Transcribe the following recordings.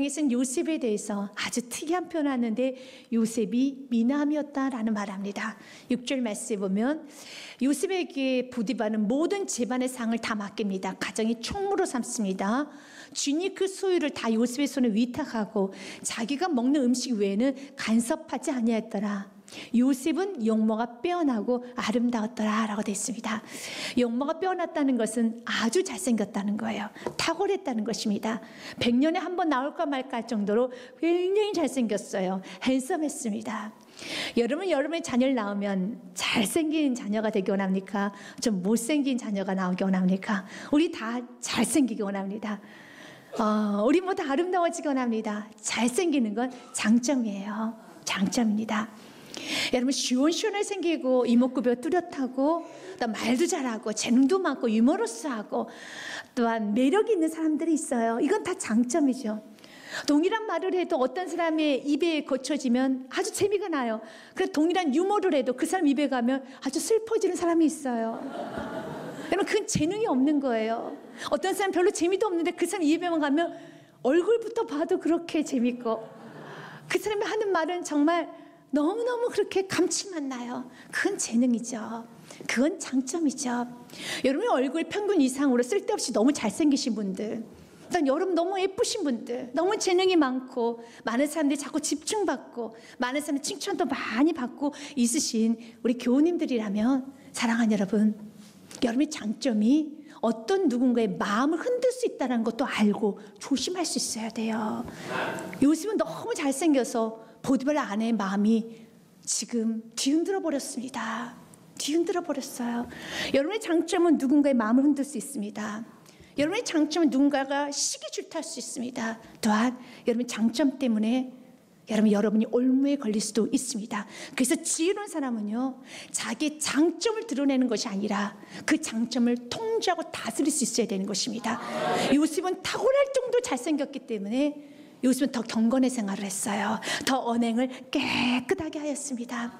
성경에 쓴 요셉에 대해서 아주 특이한 표현을 하는데 요셉이 미남이었다라는 말을 합니다. 6절 말씀에 보면 요셉에게 보디발은 모든 집안의 상을 다 맡깁니다. 가정이 총무로 삼습니다. 주인이 그 소유를 다 요셉의 손에 위탁하고 자기가 먹는 음식 외에는 간섭하지 아니하였더라. 요셉은 용모가 빼어나고 아름다웠더라 라고 되어 있습니다. 용모가 빼어났다는 것은 아주 잘생겼다는 거예요. 탁월했다는 것입니다. 100년에 한 번 나올까 말까 할 정도로 굉장히 잘생겼어요. 핸섬했습니다. 여러분의 자녀를 낳으면 잘생긴 자녀가 되기 원합니까? 좀 못생긴 자녀가 나오기 원합니까? 우리 다 잘생기기 원합니다. 우리 모두 아름다워지기 원합니다. 잘생기는 건 장점이에요. 장점입니다. 여러분 시원시원하게 생기고 이목구비가 뚜렷하고 또 말도 잘하고 재능도 많고 유머러스하고 또한 매력이 있는 사람들이 있어요. 이건 다 장점이죠. 동일한 말을 해도 어떤 사람의 입에 거쳐지면 아주 재미가 나요. 그래서 동일한 유머를 해도 그 사람 입에 가면 아주 슬퍼지는 사람이 있어요. 여러분 그건 재능이 없는 거예요. 어떤 사람 별로 재미도 없는데 그 사람 입에만 가면 얼굴부터 봐도 그렇게 재밌고 그 사람이 하는 말은 정말 너무너무 그렇게 감칠맛 나요. 그건 재능이죠. 그건 장점이죠. 여러분의 얼굴 평균 이상으로 쓸데없이 너무 잘생기신 분들, 일단 여러분 너무 예쁘신 분들, 너무 재능이 많고 많은 사람들이 자꾸 집중받고 많은 사람들이 칭찬도 많이 받고 있으신 우리 교우님들이라면 사랑하는 여러분, 여러분의 장점이 어떤 누군가의 마음을 흔들 수 있다는 것도 알고 조심할 수 있어야 돼요. 요셉은 너무 잘생겨서 보디발 아내의 마음이 지금 뒤흔들어 버렸습니다. 뒤흔들어 버렸어요. 여러분의 장점은 누군가의 마음을 흔들 수 있습니다. 여러분의 장점은 누군가가 시기질투할 수 있습니다. 또한 여러분의 장점 때문에 여러분이 올무에 걸릴 수도 있습니다. 그래서 지혜로운 사람은요, 자기 장점을 드러내는 것이 아니라 그 장점을 통제하고 다스릴 수 있어야 되는 것입니다. 요셉은 탁월할 정도로 잘생겼기 때문에 요셉은 더 경건의 생활을 했어요. 더 언행을 깨끗하게 하였습니다.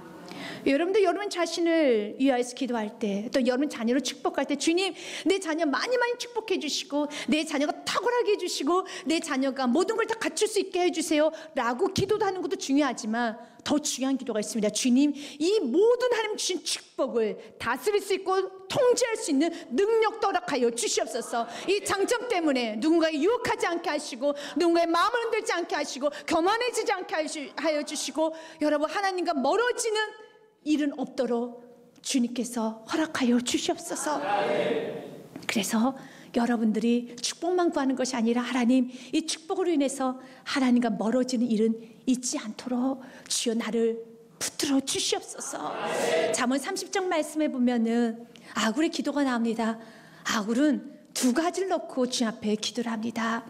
여러분도 여러분 자신을 위하여서 기도할 때, 또 여러분 자녀를 축복할 때, 주님 내 자녀 많이 축복해 주시고 내 자녀가 탁월하게 해주시고 내 자녀가 모든 걸 다 갖출 수 있게 해주세요 라고 기도도 하는 것도 중요하지만 더 중요한 기도가 있습니다. 주님 이 모든 하나님 주신 축복을 다스릴 수 있고 통제할 수 있는 능력도 허락하여 주시옵소서. 이 장점 때문에 누군가에 유혹하지 않게 하시고 누군가의 마음을 흔들지 않게 하시고 교만해지지 않게 하여 주시고 여러분 하나님과 멀어지는 일은 없도록 주님께서 허락하여 주시옵소서. 그래서 여러분들이 축복만 구하는 것이 아니라 하나님 이 축복으로 인해서 하나님과 멀어지는 일은 있지 않도록 주여 나를 붙들어 주시옵소서. 잠언 30장 말씀에 보면은 아굴의 기도가 나옵니다. 아굴은 두 가지를 넣고 주님 앞에 기도를 합니다.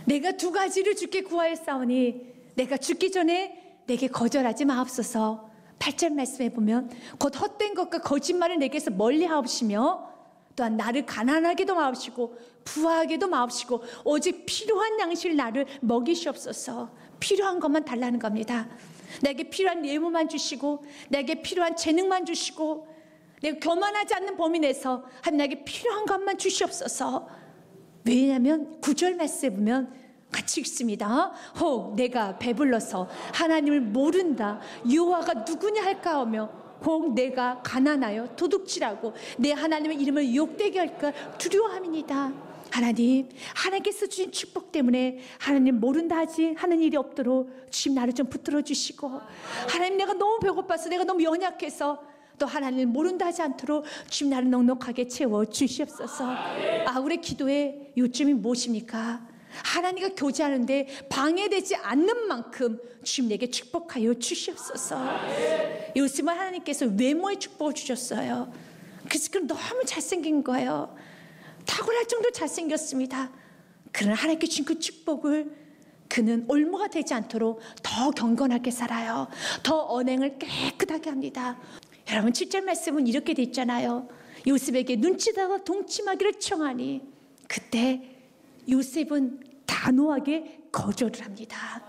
내가 두 가지를 주께 구하였사오니 내가 죽기 전에 내게 거절하지 마옵소서. 8절 말씀에 보면 곧 헛된 것과 거짓말을 내게서 멀리 하옵시며 또한 나를 가난하게도 마옵시고 부하게도 마옵시고 오직 필요한 양식을 나를 먹이시옵소서. 필요한 것만 달라는 겁니다. 내게 필요한 예물만 주시고 내게 필요한 재능만 주시고 내가 교만하지 않는 범위 내에서 하나님께 필요한 것만 주시옵소서. 왜냐하면 9절 말씀에 보면 같이 읽습니다. 혹 내가 배불러서 하나님을 모른다 여호와가 누구냐 할까 하며 혹 내가 가난하여 도둑질하고 내 하나님의 이름을 유혹되게 할까 두려워함이니이다. 하나님, 하나님께서 주신 축복 때문에 하나님 모른다 하는 일이 없도록 주님 나를 좀 붙들어 주시고 하나님 내가 너무 배고파서 내가 너무 연약해서 또 하나님을 모른다 하지 않도록 주님 나를 넉넉하게 채워 주시옵소서. 우리 기도의 요점이 무엇입니까? 하나님과 교제하는데 방해되지 않는 만큼 주님 내게 축복하여 주시옵소서. 요셉은 하나님께서 외모의 축복을 주셨어요. 그래서 그는 너무 잘생긴 거예요. 탁월할 정도로 잘생겼습니다. 그러나 하나님께 주신 그 축복을 그는 올무가 되지 않도록 더 경건하게 살아요. 더 언행을 깨끗하게 합니다. 여러분 7절 말씀은 이렇게 돼 있잖아요. 요셉에게 눈치다가 동침하기를 청하니 그때 요셉은 단호하게 거절을 합니다.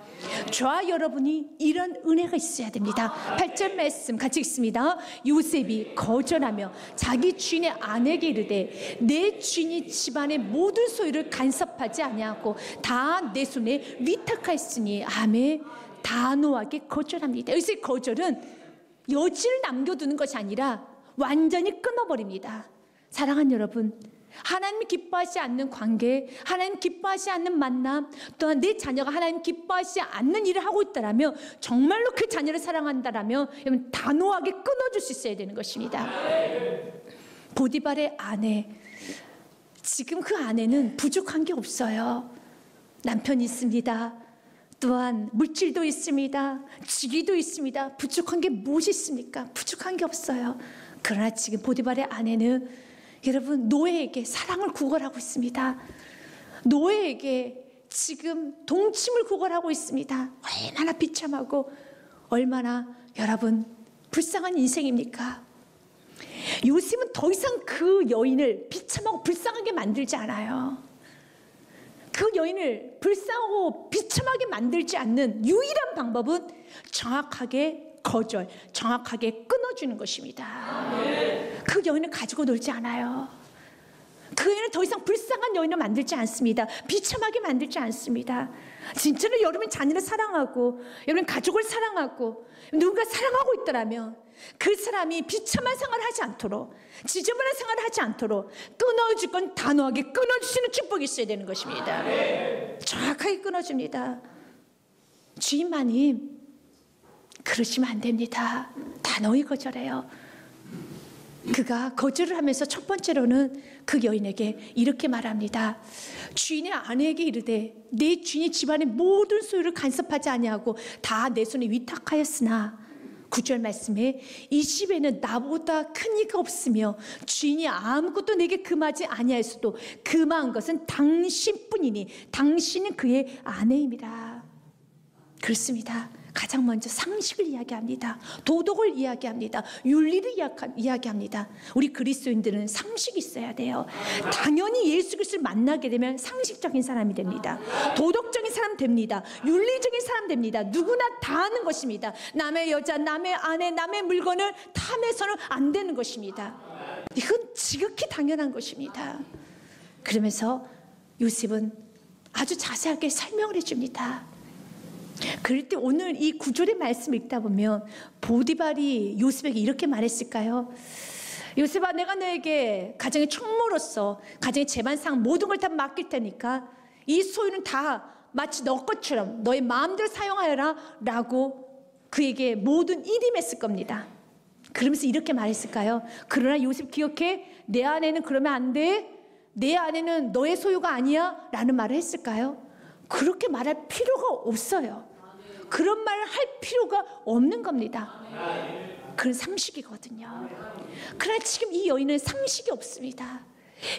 저와 여러분이 이런 은혜가 있어야 됩니다. 8절 말씀 같이 읽습니다. 요셉이 거절하며 자기 주인의 아내에게 이르되 내 주인이 집안의 모든 소유를 간섭하지 아니하고 다 내 손에 위탁하였으니 아멘. 단호하게 거절합니다. 여기서 거절은 여지를 남겨두는 것이 아니라 완전히 끊어버립니다. 사랑하는 여러분, 하나님이 기뻐하지 않는 관계, 하나님 기뻐하지 않는 만남, 또한 내 자녀가 하나님 기뻐하지 않는 일을 하고 있다라면, 정말로 그 자녀를 사랑한다라면 여러분 단호하게 끊어줄 수 있어야 되는 것입니다. 보디발의 아내, 지금 그 아내는 부족한 게 없어요. 남편이 있습니다. 또한 물질도 있습니다. 직위도 있습니다. 부족한 게 무엇이 있습니까? 부족한 게 없어요. 그러나 지금 보디발의 아내는 여러분 노예에게 사랑을 구걸하고 있습니다. 노예에게 지금 동침을 구걸하고 있습니다. 얼마나 비참하고 얼마나 여러분 불쌍한 인생입니까? 요셉은 더 이상 그 여인을 비참하고 불쌍하게 만들지 않아요. 그 여인을 불쌍하고 비참하게 만들지 않는 유일한 방법은 정확하게 거절, 정확하게 끊어주는 것입니다. 그 여인을 가지고 놀지 않아요. 그 여인을 더 이상 불쌍한 여인을 만들지 않습니다. 비참하게 만들지 않습니다. 진짜로 여러분 자녀를 사랑하고 여러분 가족을 사랑하고 누군가 사랑하고 있더라면 그 사람이 비참한 생활을 하지 않도록, 지저분한 생활을 하지 않도록 끊어줄 건 단호하게 끊어주시는 축복이 있어야 되는 것입니다. 정확하게 끊어줍니다. 주인마님, 그러시면 안 됩니다. 단호히 거절해요. 그가 거절을 하면서 첫 번째로는 그 여인에게 이렇게 말합니다. 주인의 아내에게 이르되 내 주인이 집안의 모든 소유를 간섭하지 아니하고 다 내 손에 위탁하였으나 9절 말씀에 이 집에는 나보다 큰 이가 없으며 주인이 아무것도 내게 금하지 아니하였어도 금한 것은 당신뿐이니 당신은 그의 아내입니다. 그렇습니다. 가장 먼저 상식을 이야기합니다. 도덕을 이야기합니다. 윤리를 이야기합니다. 우리 그리스도인들은 상식이 있어야 돼요. 당연히 예수 그리스도를 만나게 되면 상식적인 사람이 됩니다. 도덕적인 사람 됩니다. 윤리적인 사람 됩니다. 누구나 다 하는 것입니다. 남의 여자, 남의 아내, 남의 물건을 탐해서는 안 되는 것입니다. 이건 지극히 당연한 것입니다. 그러면서 요셉은 아주 자세하게 설명을 해줍니다. 그럴 때 오늘 이 9절의 말씀을 읽다 보면 보디발이 요셉에게 이렇게 말했을까요? 요셉아, 내가 너에게 가정의 총무로서 가정의 재반상 모든 걸 다 맡길 테니까 이 소유는 다 마치 너 것처럼 너의 마음대로 사용하여라 라고 그에게 모든 일임했을 겁니다. 그러면서 이렇게 말했을까요? 그러나 요셉 기억해, 내 아내는 그러면 안 돼, 내 아내는 너의 소유가 아니야 라는 말을 했을까요? 그렇게 말할 필요가 없어요. 그런 말을 할 필요가 없는 겁니다. 그런 상식이거든요. 그러나 지금 이 여인은 상식이 없습니다.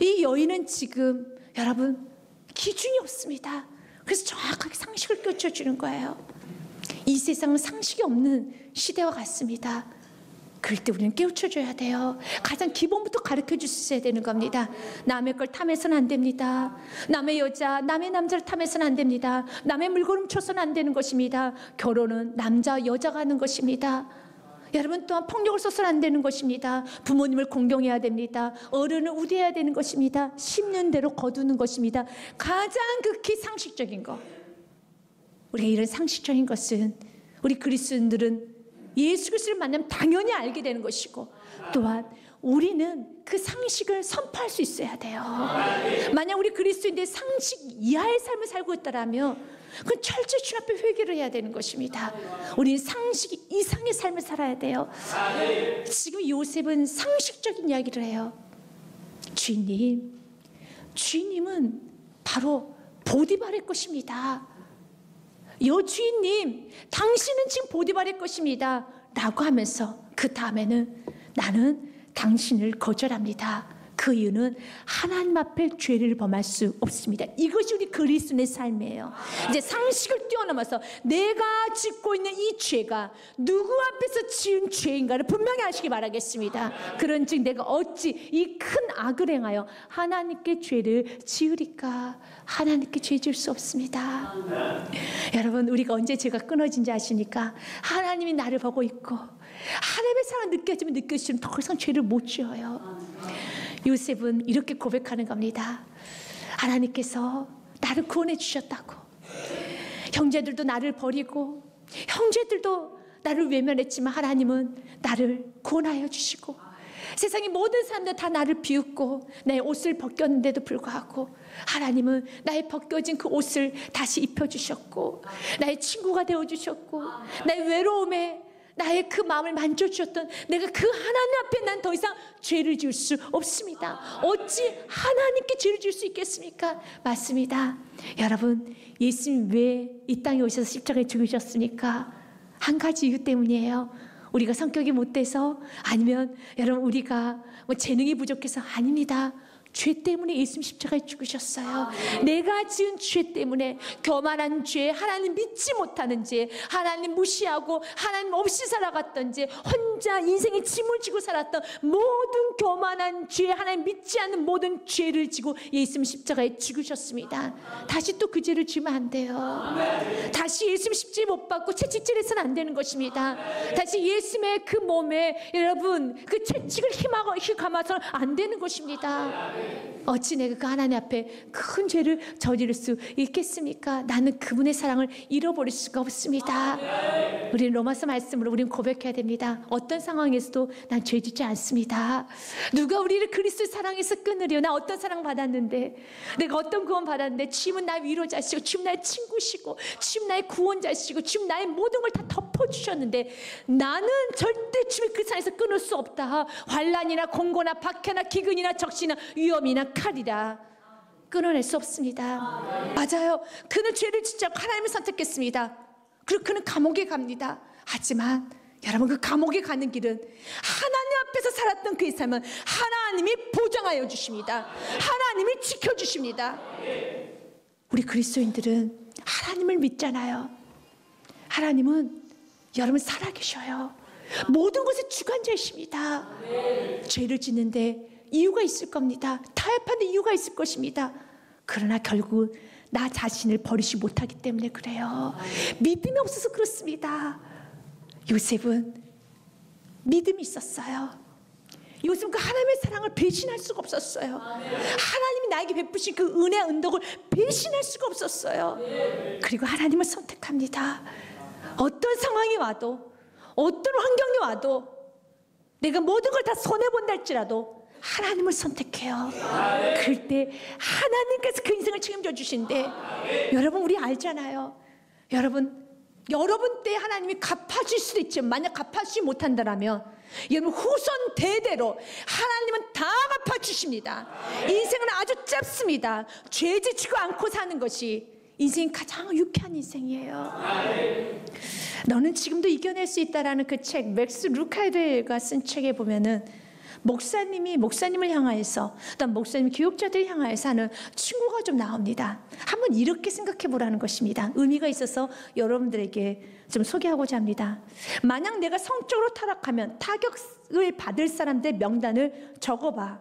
이 여인은 지금 여러분 기준이 없습니다. 그래서 정확하게 상식을 꿰쳐주는 거예요. 이 세상은 상식이 없는 시대와 같습니다. 그럴 때 우리는 깨우쳐줘야 돼요. 가장 기본부터 가르쳐 주셔야 되는 겁니다. 남의 걸 탐해서는 안 됩니다. 남의 여자, 남의 남자를 탐해서는 안 됩니다. 남의 물건 훔쳐서는 안 되는 것입니다. 결혼은 남자, 여자가 하는 것입니다. 여러분 또한 폭력을 써서는 안 되는 것입니다. 부모님을 공경해야 됩니다. 어른을 우대해야 되는 것입니다. 심는 대로 거두는 것입니다. 가장 극히 상식적인 것. 우리가 이런 상식적인 것은 우리 그리스도인들은 예수 그리스도를 만나면 당연히 알게 되는 것이고, 또한 우리는 그 상식을 선포할 수 있어야 돼요. 만약 우리 그리스도인들의 상식 이하의 삶을 살고 있다면 그건 철저히 주님 앞에 회개를 해야 되는 것입니다. 우리는 상식 이상의 삶을 살아야 돼요. 지금 요셉은 상식적인 이야기를 해요. 주인님은 바로 보디발의 것입니다. 여주인님, 당신은 지금 보디발의 것입니다 라고 하면서 그 다음에는 나는 당신을 거절합니다. 그 이유는 하나님 앞에 죄를 범할 수 없습니다. 이것이 우리 그리스도인의 삶이에요. 이제 상식을 뛰어넘어서 내가 짓고 있는 이 죄가 누구 앞에서 지은 죄인가를 분명히 아시기 바라겠습니다. 그런즉 내가 어찌 이 큰 악을 행하여 하나님께 죄를 지으리까? 하나님께 죄 지을 수 없습니다. 여러분, 우리가 언제 죄가 끊어진지 아십니까? 하나님이 나를 보고 있고 하나님의 사랑 느껴지면 느껴지면 더 이상 죄를 못 지어요. 요셉은 이렇게 고백하는 겁니다. 하나님께서 나를 구원해 주셨다고. 형제들도 나를 버리고 형제들도 나를 외면했지만 하나님은 나를 구원하여 주시고, 세상의 모든 사람들 다 나를 비웃고 내 옷을 벗겼는데도 불구하고 하나님은 나의 벗겨진 그 옷을 다시 입혀주셨고, 나의 친구가 되어주셨고, 나의 외로움에 나의 그 마음을 만져주셨던 내가 그 하나님 앞에 난 더 이상 죄를 지을 수 없습니다. 어찌 하나님께 죄를 지을 수 있겠습니까? 맞습니다. 여러분, 예수님 왜 이 땅에 오셔서 십자가에 죽으셨습니까? 한 가지 이유 때문이에요. 우리가 성격이 못돼서, 아니면 여러분 우리가 뭐 재능이 부족해서, 아닙니다. 죄 때문에 예수님 십자가에 죽으셨어요. 내가 지은 죄 때문에, 교만한 죄, 하나님 믿지 못하는 죄, 하나님 무시하고 하나님 없이 살아갔던 죄, 혼자 인생의 짐을 지고 살았던 모든 교만한 죄, 하나님 믿지 않는 모든 죄를 지고 예수님 십자가에 죽으셨습니다. 다시 또 그 죄를 지면 안 돼요. 다시 예수님 십자가에 못 박고 채찍질해서는 안 되는 것입니다. 다시 예수님의 그 몸에 여러분 그 채찍을 감아서는 안 되는 것입니다. 어찌 내가 그 하나님 앞에 큰 죄를 저지를 수 있겠습니까? 나는 그분의 사랑을 잃어버릴 수가 없습니다. 우리는 로마서 말씀으로 우리는 고백해야 됩니다. 어떤 상황에서도 난 죄짓지 않습니다. 누가 우리를 그리스도의 사랑에서 끊으려? 나 어떤 사랑 받았는데, 내가 어떤 구원 받았는데, 주님은 나의 위로자시고 주님 나의 친구시고 주님 나의 구원자시고 주님 나의 모든 걸 다 덮어주셨는데 나는 절대 주님 그 사랑에서 끊을 수 없다. 환난이나 공고나 박해나 기근이나 적시나 위험이나 칼이라 끊어낼 수 없습니다. 맞아요. 그는 죄를 짓지 않고 하나님을 선택했습니다. 그리고 그는 감옥에 갑니다. 하지만 여러분, 그 감옥에 가는 길은 하나님 앞에서 살았던 그의 삶은 하나님이 보장하여 주십니다. 하나님이 지켜주십니다. 우리 그리스도인들은 하나님을 믿잖아요. 하나님은 여러분 살아계셔요. 모든 것의 주관자이십니다. 죄를 짓는데 이유가 있을 겁니다. 타협하는 이유가 있을 것입니다. 그러나 결국 나 자신을 버리지 못하기 때문에 그래요. 믿음이 없어서 그렇습니다. 요셉은 믿음이 있었어요. 요셉은 그 하나님의 사랑을 배신할 수가 없었어요. 하나님이 나에게 베푸신 그 은혜와 은덕을 배신할 수가 없었어요. 그리고 하나님을 선택합니다. 어떤 상황이 와도, 어떤 환경이 와도, 내가 모든 걸 다 손해본다 할지라도 하나님을 선택해요. 그럴 때 하나님께서 그 인생을 책임져 주신데, 여러분 우리 알잖아요. 여러분 때 하나님이 갚아줄 수도 있지만 만약 갚아주지 못한다면 여러분 후손 대대로 하나님은 다 갚아주십니다. 인생은 아주 짧습니다. 죄 지치고 않고 사는 것이 인생이 가장 유쾌한 인생이에요. 너는 지금도 이겨낼 수 있다라는 그 책, 맥스 루카드가 쓴 책에 보면은 목사님을 향하여서, 또한 목사님 교육자들 향하여서 하는 충고가 좀 나옵니다. 한번 이렇게 생각해 보라는 것입니다. 의미가 있어서 여러분들에게 좀 소개하고자 합니다. 만약 내가 성적으로 타락하면 타격을 받을 사람들 명단을 적어봐.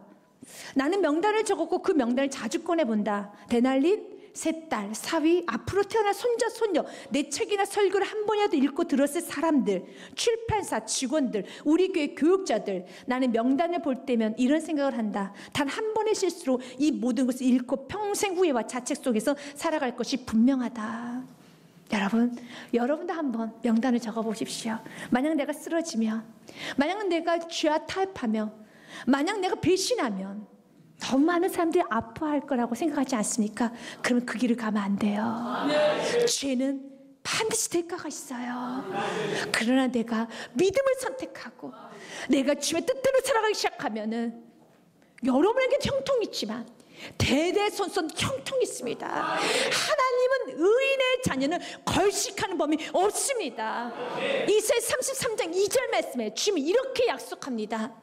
나는 명단을 적었고 그 명단을 자주 꺼내본다. 대날린 세 딸, 사위, 앞으로 태어날 손자, 손녀, 내 책이나 설교를 한 번이라도 읽고 들었을 사람들, 출판사 직원들, 우리 교회 교육자들, 나는 명단을 볼 때면 이런 생각을 한다. 단 한 번의 실수로 이 모든 것을 잃고 평생 후회와 자책 속에서 살아갈 것이 분명하다. 여러분도 한번 명단을 적어보십시오. 만약 내가 쓰러지면, 만약 내가 죄와 타협하며, 만약 내가 배신하면 너무 많은 사람들이 아파할 거라고 생각하지 않습니까? 그러면 그 길을 가면 안 돼요. 죄는 반드시 대가가 있어요. 그러나 내가 믿음을 선택하고 내가 주의 뜻대로 살아가기 시작하면은 여러분에게 형통이 있지만 대대손손 형통이 있습니다. 하나님은 의인의 자녀는 걸식하는 법이 없습니다. 이사야 33장 2절 말씀에 주님이 이렇게 약속합니다.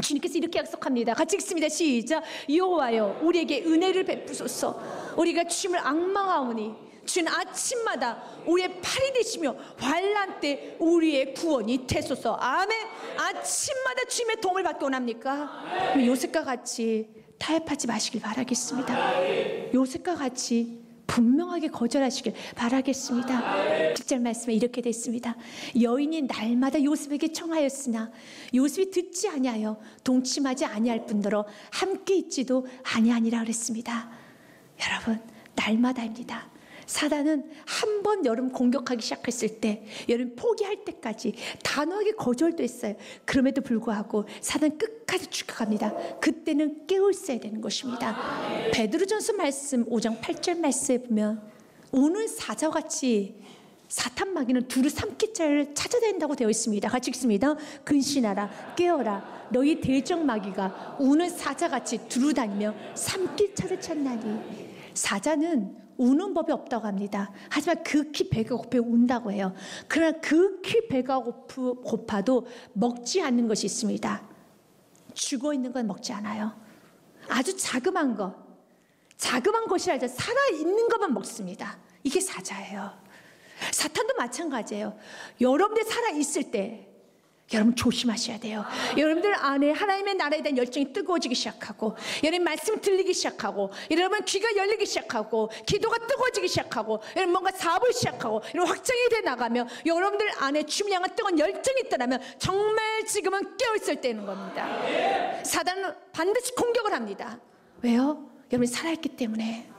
주님께서 이렇게 약속합니다. 같이 읽습니다. 시작. 여호와여 우리에게 은혜를 베푸소서. 우리가 주님을 앙망하오니 주는 아침마다 우리의 팔이 되시며 환난 때 우리의 구원이 되소서. 아멘. 아침마다 주님의 도움을 받기 원합니까? 요셉과 같이 타협하지 마시길 바라겠습니다. 요셉과 같이 분명하게 거절하시길 바라겠습니다. 10절 말씀에 이렇게 됐습니다. 여인이 날마다 요셉에게 청하였으나 요셉이 듣지 아니하여 동침하지 아니할 뿐더러 함께 있지도 아니하니라 그랬습니다. 여러분, 날마다입니다. 사단은 한 번 여러분 공격하기 시작했을 때, 여러분 포기할 때까지 단호하게 거절도 했어요. 그럼에도 불구하고 사단은 끝까지 추격합니다. 그때는 깨어 있어야 되는 것입니다. 베드로전서 말씀 5장 8절 말씀에 보면 우는 사자같이 사탄 마귀는 두루 삼킬 자를 찾아낸다고 되어 있습니다. 같이 읽습니다. 근신하라, 깨어라. 너희 대적 마귀가 우는 사자같이 두루 다니며 삼킬 자를 찾나니. 사자는 우는 법이 없다고 합니다. 하지만 극히 배가 고파 운다고 해요. 그러나 극히 배가 고파도 먹지 않는 것이 있습니다. 죽어 있는 건 먹지 않아요. 아주 자그마한 것이라 살아있는 것만 먹습니다. 이게 사자예요. 사탄도 마찬가지예요. 여러분들 살아있을 때 여러분 조심하셔야 돼요. 여러분들 안에 하나님의 나라에 대한 열정이 뜨거워지기 시작하고, 여러분 말씀 들리기 시작하고, 여러분 귀가 열리기 시작하고, 기도가 뜨거워지기 시작하고, 여러분 뭔가 사업을 시작하고, 여러분 확장이 돼 나가며 여러분들 안에 주님 향한 뜨거운 열정이 있다면 정말 지금은 깨어있을 때는 겁니다. 사단은 반드시 공격을 합니다. 왜요? 여러분이 살아있기 때문에.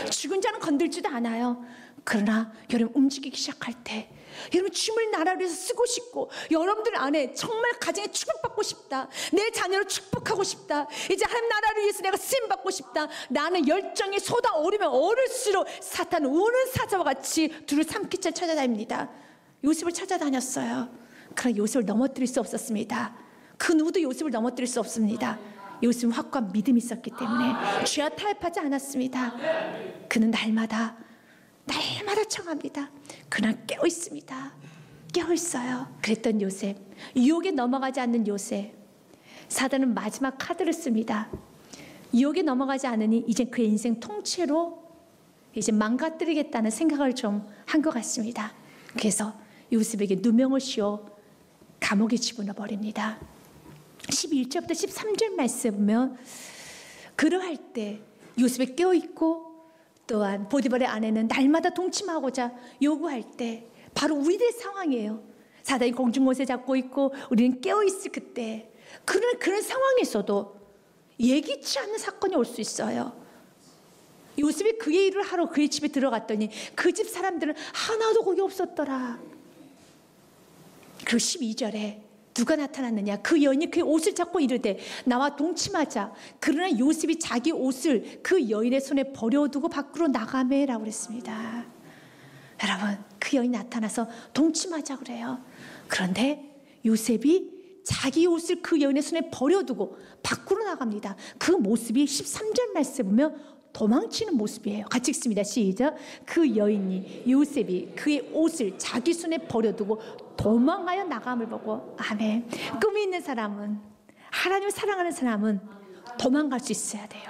죽은 자는 건들지도 않아요. 그러나 여러분 움직이기 시작할 때, 여러분 주님을 나라를 위해서 쓰고 싶고, 여러분들 안에 정말 가정에 축복받고 싶다, 내 자녀를 축복하고 싶다, 이제 하나님 나라를 위해서 내가 쓰임받고 싶다, 나는 열정이 쏟아오르면 오를수록 사탄은 우는 사자와 같이 두루 삼킬 자 찾아다닙니다. 요셉을 찾아다녔어요. 그러나 요셉을 넘어뜨릴 수 없었습니다. 그 누구도 요셉을 넘어뜨릴 수 없습니다. 요셉은 확고한 믿음이 있었기 때문에 죄와 타협하지 않았습니다. 그는 날마다 청합니다. 그러나 깨어 있습니다. 깨어 있어요. 그랬던 요셉, 유혹에 넘어가지 않는 요셉. 사단은 마지막 카드를 씁니다. 유혹에 넘어가지 않으니 이제 그의 인생 통째로 이제 망가뜨리겠다는 생각을 좀 한 것 같습니다. 그래서 요셉에게 누명을 씌워 감옥에 집어넣어 버립니다. 11절부터 13절 말씀 보면, 그러할 때 요셉이 깨어 있고 또한 보디발의 아내는 날마다 동침하고자 요구할 때, 바로 우리들의 상황이에요. 사단이 공중못에 잡고 있고 우리는 깨어있을 그때, 그런 상황에서도 예기치 않는 사건이 올 수 있어요. 요셉이 그의 일을 하러 그의 집에 들어갔더니 그 집 사람들은 하나도 거기 없었더라. 그리고 12절에 누가 나타났느냐? 그 여인이 그의 옷을 잡고 이르되 나와 동침하자. 그러나 요셉이 자기 옷을 그 여인의 손에 버려두고 밖으로 나가매라고 그랬습니다. 여러분, 그 여인이 나타나서 동침하자 그래요. 그런데 요셉이 자기 옷을 그 여인의 손에 버려두고 밖으로 나갑니다. 그 모습이 13절 말씀 보면 도망치는 모습이에요. 같이 읽습니다. 시작. 그 여인이 요셉이 그의 옷을 자기 손에 버려두고 도망하여 나감을 보고, 아멘. 꿈이 있는 사람은, 하나님을 사랑하는 사람은 도망갈 수 있어야 돼요.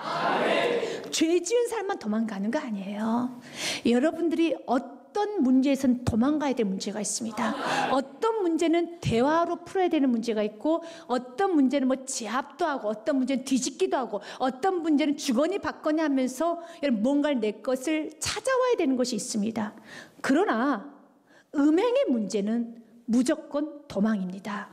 죄 지은 사람만 도망가는 거 아니에요. 여러분들이 어떤 문제에선 도망가야 될 문제가 있습니다. 어떤 문제는 대화로 풀어야 되는 문제가 있고, 어떤 문제는 뭐 제압도 하고, 어떤 문제는 뒤집기도 하고, 어떤 문제는 주거니 받거니 하면서 뭔가를 내 것을 찾아와야 되는 것이 있습니다. 그러나 음행의 문제는 무조건 도망입니다.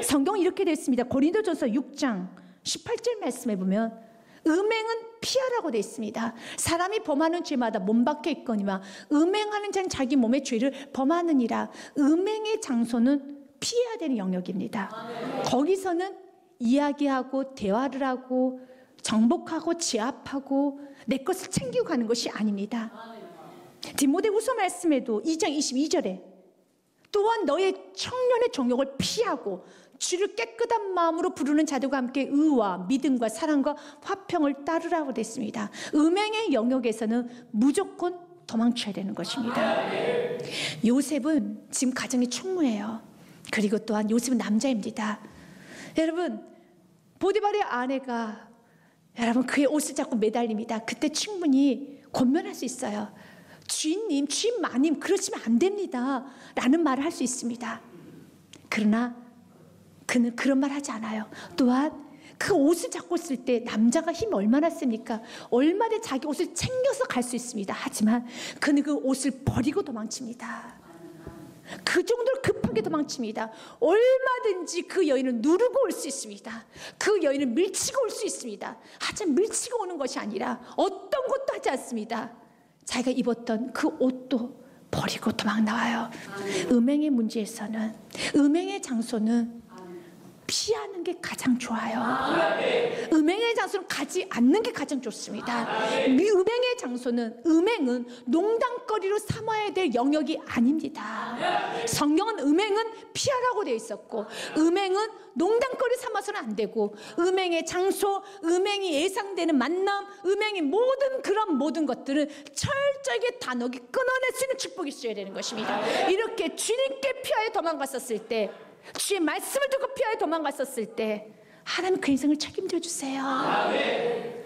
성경은 이렇게 되어 있습니다. 고린도전서 6장 18절 말씀에 보면 음행은 피하라고 되어 있습니다. 사람이 범하는 죄마다 몸 밖에 있거니와 음행하는 자는 자기 몸의 죄를 범하느니라. 음행의 장소는 피해야 되는 영역입니다. 거기서는 이야기하고 대화를 하고 정복하고 제압하고 내 것을 챙기고 가는 것이 아닙니다. 디모데후서 말씀에도 2장 22절에 또한 너의 청년의 정욕을 피하고 주를 깨끗한 마음으로 부르는 자들과 함께 의와 믿음과 사랑과 화평을 따르라고 됐습니다. 음행의 영역에서는 무조건 도망쳐야 되는 것입니다. 요셉은 지금 가정이 총무예요. 그리고 또한 요셉은 남자입니다. 여러분, 보디발의 아내가 여러분 그의 옷을 잡고 매달립니다. 그때 충분히 권면할 수 있어요. 주인님, 주인 마님 그러시면 안 됩니다 라는 말을 할 수 있습니다. 그러나 그는 그런 말 하지 않아요. 또한 그 옷을 잡고 있을 때 남자가 힘이 얼마나 셉니까? 얼마나 자기 옷을 챙겨서 갈 수 있습니다. 하지만 그는 그 옷을 버리고 도망칩니다. 그 정도로 급하게 도망칩니다. 얼마든지 그 여인을 누르고 올 수 있습니다. 그 여인을 밀치고 올 수 있습니다. 하지만 밀치고 오는 것이 아니라 어떤 것도 하지 않습니다. 자기가 입었던 그 옷도 버리고 도망 나와요. 음행의 문제에서는, 음행의 장소는 피하는 게 가장 좋아요. 음행의 장소는 가지 않는 게 가장 좋습니다. 음행의 장소는, 음행은 농담거리로 삼아야 될 영역이 아닙니다. 성경은 음행은 피하라고 되어 있었고, 음행은 농담거리 삼아서는 안 되고, 음행의 장소, 음행이 예상되는 만남, 음행의 그런 모든 것들은 철저하게 단호하게 끊어낼 수 있는 축복이 있어야 되는 것입니다. 이렇게 주님께 피하여 도망갔었을 때, 주의 말씀을 듣고 피하여 도망갔었을 때 하나님 그 인생을 책임져 주세요.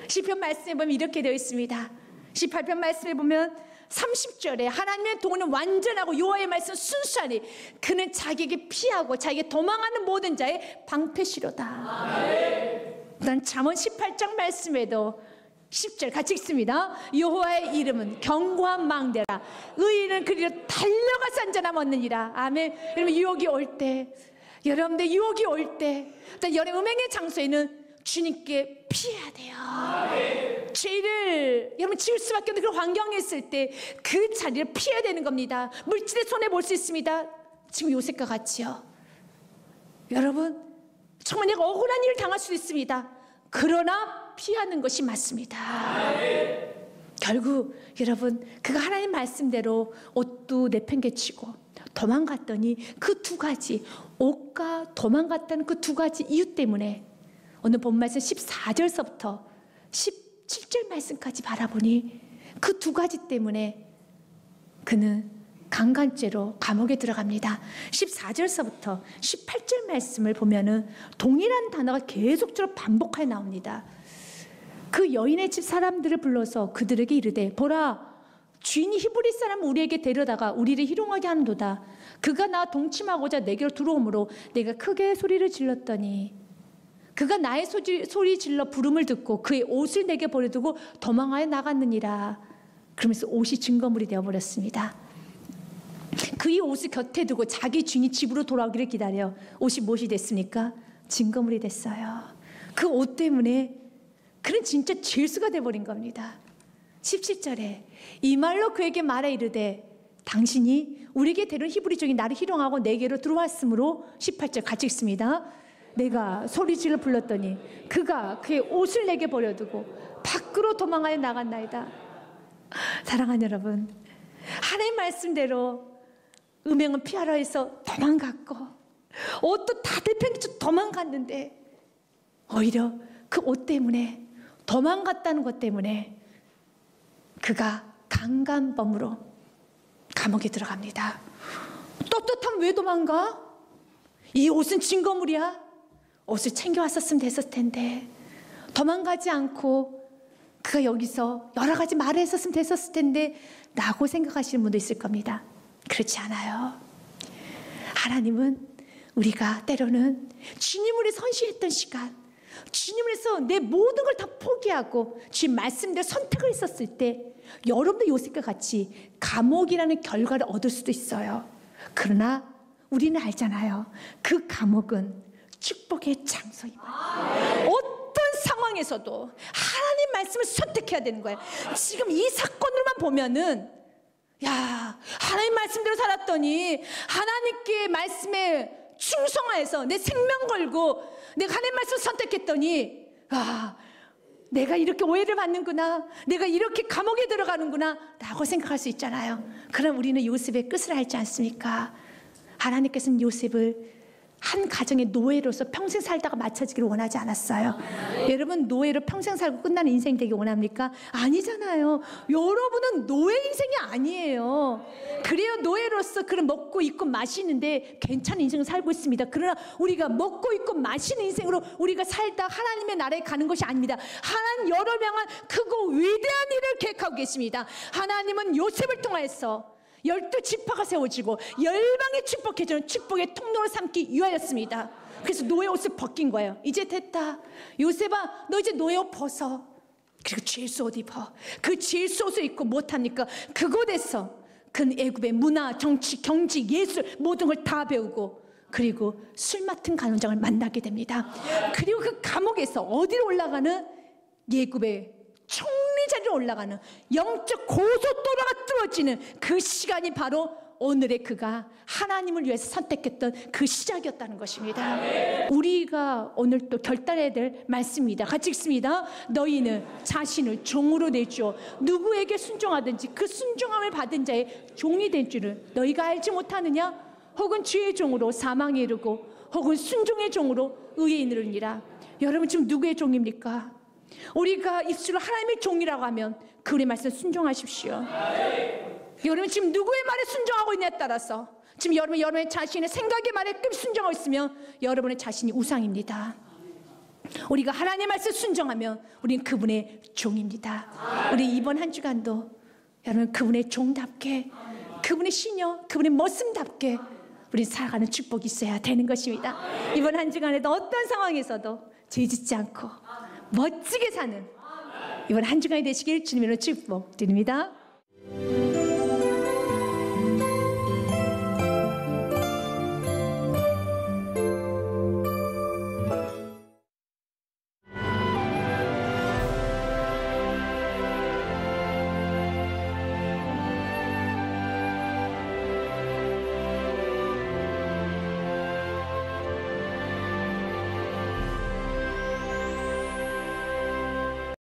시편 말씀에 보면 이렇게 되어 있습니다. 18편 말씀에 보면 30절에 하나님의 도는 완전하고 여호와의 말씀 순수하니 그는 자기에게 피하고 자기에게 도망하는 모든 자의 방패시로다. 난 잠언 18장 말씀에도 10절 같이 읽습니다. 여호와의 이름은 견고한 망대라. 의인은 그리로 달려가서 안전함 얻느니라. 아멘. 여러분 유혹이 올 때, 여러분들 유혹이 올 때, 여러분 음행의 장소에는 주님께 피해야 돼요. 죄를 여러분 지을 수밖에 없는 그런 환경에 있을 때 그 자리를 피해야 되는 겁니다. 물질의 손해 볼 수 있습니다. 지금 요셉과 같이요. 여러분 정말 내가 억울한 일을 당할 수 있습니다. 그러나 피하는 것이 맞습니다. 결국 여러분 그가 하나님 말씀대로 옷도 내팽개치고 도망갔더니 그 두 가지, 옷과 도망갔다는 그 두 가지 이유 때문에 오늘 본 말씀 14절서부터 17절 말씀까지 바라보니 그 두 가지 때문에 그는 강간죄로 감옥에 들어갑니다. 14절서부터 18절 말씀을 보면은 동일한 단어가 계속적으로 반복하여 나옵니다. 그 여인의 집 사람들을 불러서 그들에게 이르되 보라 주인이 히브리 사람 우리에게 데려다가 우리를 희롱하게 하는도다. 그가 나 동침하고자 내게로 들어오므로 내가 크게 소리를 질렀더니 그가 나의 소리 질러 부름을 듣고 그의 옷을 내게 버려두고 도망하여 나갔느니라. 그러면서 옷이 증거물이 되어버렸습니다. 그의 옷을 곁에 두고 자기 주인이 집으로 돌아오기를 기다려 옷이 무엇이 됐습니까? 증거물이 됐어요. 그 옷 때문에 그는 진짜 죄수가 되어버린 겁니다. 17절에 이 말로 그에게 말해 이르되 당신이 우리에게 데려온 히브리 종이 나를 희롱하고 내게로 들어왔으므로 18절 같이 읽습니다. 내가 소리질러 불렀더니 그가 그의 옷을 내게 버려두고 밖으로 도망하여 나갔나이다. 사랑하는 여러분, 하나님 말씀대로 음행은 피하라 해서 도망갔고 옷도 다 내팽개쳐 도망갔는데 오히려 그 옷 때문에 도망갔다는 것 때문에 그가 강간범으로 감옥에 들어갑니다. 떳떳하면 왜 도망가? 이 옷은 증거물이야. 옷을 챙겨왔었으면 됐을 텐데 도망가지 않고 그가 여기서 여러 가지 말을 했었으면 됐었을 텐데 라고 생각하시는 분도 있을 겁니다. 그렇지 않아요. 하나님은 우리가 때로는 주님을 위해 헌신했던 시간, 주님을 위해서 내 모든 걸 다 포기하고 주님 말씀대로 선택을 했었을 때 여러분도 요셉과 같이 감옥이라는 결과를 얻을 수도 있어요. 그러나 우리는 알잖아요. 그 감옥은 축복의 장소입니다. 어떤 상황에서도 하나님 말씀을 선택해야 되는 거예요. 지금 이 사건으로만 보면은 야, 하나님 말씀대로 살았더니 하나님께 말씀에 충성하여서 내 생명 걸고 내가 하나님 말씀을 선택했더니 아, 내가 이렇게 오해를 받는구나, 내가 이렇게 감옥에 들어가는구나 라고 생각할 수 있잖아요. 그럼 우리는 요셉의 끝을 알지 않습니까? 하나님께서는 요셉을 한 가정의 노예로서 평생 살다가 마쳐지기를 원하지 않았어요. 여러분, 노예로 평생 살고 끝나는 인생 되기 원합니까? 아니잖아요. 여러분은 노예 인생이 아니에요. 그래요, 노예로서 그런 먹고 입고 마시는데 괜찮은 인생을 살고 있습니다. 그러나 우리가 먹고 입고 마시는 인생으로 우리가 살다 하나님의 나라에 가는 것이 아닙니다. 하나님 여러 명한 크고 위대한 일을 계획하고 계십니다. 하나님은 요셉을 통하여서 12지파가 세워지고 열방에 축복해주는 축복의 통로를 삼기 위하였습니다. 그래서 노예 옷을 벗긴 거예요. 이제 됐다. 요셉아, 너 이제 노예 옷 벗어. 그리고 질소 옷 입어. 그 질소 옷을 입고 못합니까? 그곳에서 그 애굽의 문화, 정치, 경제, 예술 모든 걸 다 배우고, 그리고 술 맡은 간원장을 만나게 됩니다. 그리고 그 감옥에서 어디로 올라가는? 예굽의 총리 자리로 올라가는 영적 고속도로가 뚫어지는 그 시간이 바로 오늘의 그가 하나님을 위해서 선택했던 그 시작이었다는 것입니다. 우리가 오늘 또 결단해야 될 말씀입니다. 같이 읽습니다. 너희는 자신을 종으로 내주어 누구에게 순종하든지 그 순종함을 받은 자의 종이 된 줄을 너희가 알지 못하느냐? 혹은 주의 종으로 사망에 이르고 혹은 순종의 종으로 의에 이르느니라. 여러분, 지금 누구의 종입니까? 우리가 입술로 하나님의 종이라고 하면 그의 말씀 순종하십시오. 여러분, 지금 누구의 말에 순종하고 있냐에 따라서 지금 여러분의 자신의 생각의 말에 끔 순종하고 있으면 여러분의 자신이 우상입니다. 우리가 하나님의 말씀에 순종하면 우리는 그분의 종입니다. 우리 이번 한 주간도 여러분 그분의 종답게, 그분의 신여, 그분의 머슴답게 우리 살아가는 축복이 있어야 되는 것입니다. 이번 한 주간에도 어떤 상황에서도 죄짓지 않고 멋지게 사는 이번 한 주간이 되시길 주님으로 축복드립니다.